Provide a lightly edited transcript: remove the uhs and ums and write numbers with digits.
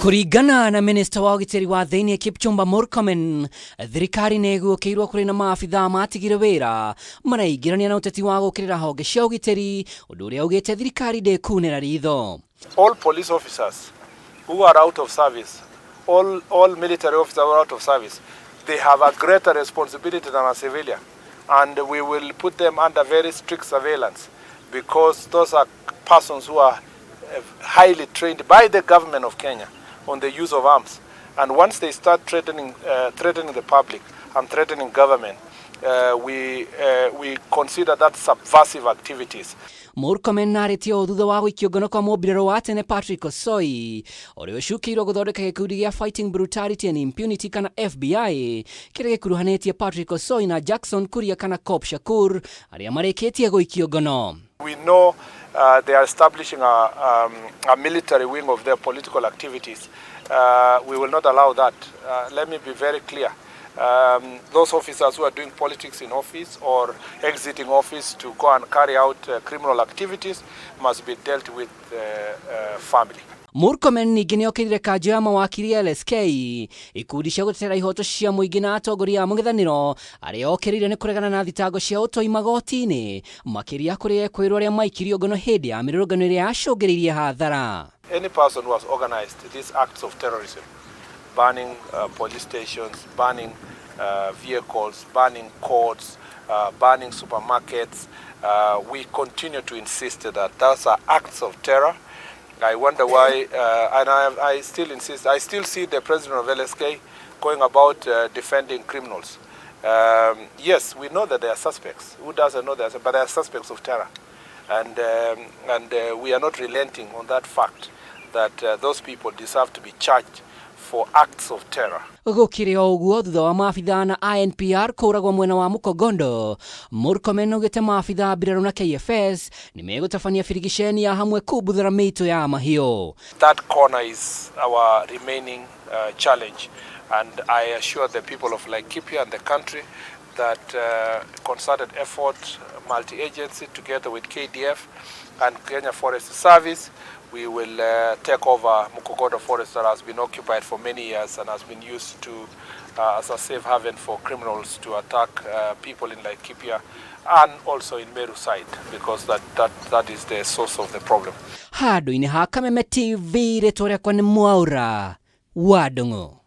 Kuringana na Minista wa UGITIRI wa THIINI KIPCHUMBA Murkomen, thirikari nĩ ĩguũkĩirwo kũrĩ na maabitha matigire wĩra maraingĩrania na ũteti wa gũkĩrĩra honge cia ũgitĩri, ũndũ ũrĩa augĩte thirikari ndĩkunĩra ritho. All police officers who are out of service, all military officers who are out of service, they have a greater responsibility than a civilian, and we will put them under very strict surveillance because those are persons who are highly trained by the government of Kenya on the use of arms, and once they start threatening the public and threatening government, we consider that subversive activities. Murkomen narĩtio thutha wa gũikio ngono kwa mũmbirarũ wa tene Patrick Osoi ũrĩa ũcukĩirwo gũthondeka gĩkundi gĩa Fighting Brutality and Impunity kana FBI kĩrĩa gĩkuruhanĩtie Patrick Osoi na Jackson Kuria kana Cop Shakur arĩa marĩkĩtie gũikio ngono. We know they are establishing a military wing of their political activities. We will not allow that. Let me be very clear. Those officers who are doing politics in office or exiting office to go and carry out criminal activities must be dealt with family. Murkomen ningĩ nĩokĩrire kanjũ ya mawakiri LSK ikundi cia gũtetera ihoto cia mũingĩ na atongoria a mũng'ethanĩro arĩa okĩrĩire nĩ kũregana na thitango cia ũtoi magoti-inĩ makĩria kũrĩ ekwĩrwo arĩa maikirio ngono hĩndĩ ya mĩrũrũngano ĩrĩa yacũngĩrĩirie hathara. Any person who has organized these acts of terrorism, burning police stations, burning vehicles, burning courts, burning supermarkets, we continue to insist that those are acts of terror. I wonder why, and I still insist, I still see the president of LSK going about defending criminals. Yes, we know that they are suspects. Who doesn't know that? But they are suspects of terror. And we are not relenting on that fact that those people deserve to be charged for acts of terror. Gũkĩrĩ o ũguo thutha wa maabitha na INPR kũragwo mwena wa Mukogondo, Murkomen augĩte maabitha mbirarũ na KFS nĩ megũtabania birigiceni ya hamwe kũmbuthĩra mĩito ya mahiũ. That corner is our remaining challenge, and I assure the people of Laikipia and the country that concerted effort, multi-agency together with KDF and Kenya Forest Service, we will take over Mukogondo Forest that has been occupied for many years and has been used to as a safe haven for criminals to attack people in Laikipia and also in Meru side, because that is the source of the problem. Handũ-inĩ ha Kameme TV rĩtwa rĩakwa nĩ Mwaura wa Ndũng'ũ.